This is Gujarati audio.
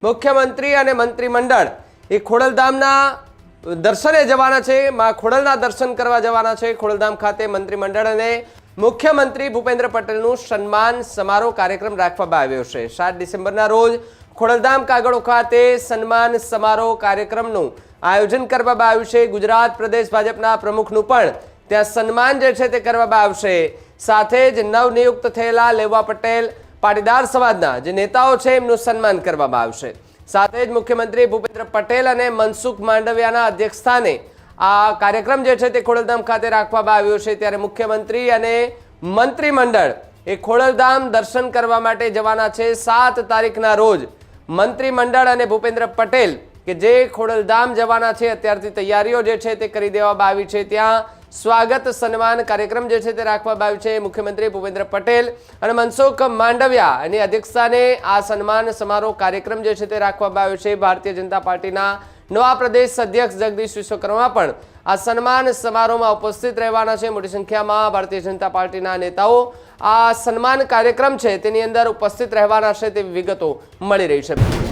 મુખ્યમંત્રી અને મંત્રીમંડળ એ ખોડલધામના દર્શને જવાના છે, માં ખોડલના દર્શન કરવા જવાના છે। ખોડલધામ ખાતે મંત્રીમંડળ અને મુખ્યમંત્રી ભૂપેન્દ્ર પટેલનું સન્માન સમારોહ કાર્યક્રમ રાખવામાં આવ્યો છે। 7 ડિસેમ્બરના રોજ ખોડલધામ કાગળો ખાતે સન્માન સમારોહ કાર્યક્રમનું આયોજન કરવામાં આવ્યું છે। ગુજરાત પ્રદેશ ભાજપના પ્રમુખનું પણ ત્યાં સન્માન જે છે તે કરવામાં આવશે। સાથે જ નવનિયુક્ત થયેલા લેવા પટેલ પાટીદાર સમાજના જે નેતાઓ છે એમનું સન્માન કરવામાં આવશે। સાથે જ મુખ્યમંત્રી ભૂપેન્દ્ર પટેલ અને મનસુખ માંડવિયાના અધ્યક્ષસ્થાને આ કાર્યક્રમ જે છે તે ખોડલધામ ખાતે રાખવામાં આવ્યો છે। ત્યારે મુખ્યમંત્રી અને મંત્રીમંડળ એ ખોડલધામ દર્શન કરવા માટે જવાના છે। 7 તારીખના રોજ મંત્રીમંડળ અને ભૂપેન્દ્ર પટેલ કે જે ખોડલધામ જવાના છે અત્યારથી તૈયારીઓ જે છે તે કરી દેવામાં આવી છે। ત્યાં સ્વાગત સન્માન કાર્યક્રમ જે છે તે રાખવામાં આવ્યો છે। મુખ્યમંત્રી ભૂપેન્દ્ર પટેલ અને મનસુખ માંડવિયા એની અધ્યક્ષતાને આ સન્માન સમારોહ કાર્યક્રમ જે છે તે રાખવામાં આવ્યો છે। ભારતીય જનતા પાર્ટીના નવા પ્રદેશ અધ્યક્ષ જગદીશ વિશ્વકર્મા પણ આ સન્માન સમારોહમાં ઉપસ્થિત રહેવાના છે। મોટી સંખ્યામાં ભારતીય જનતા પાર્ટીના નેતાઓ આ સન્માન કાર્યક્રમ છે તેની અંદર ઉપસ્થિત રહેવાના છે તેવી વિગતો મળી રહી છે।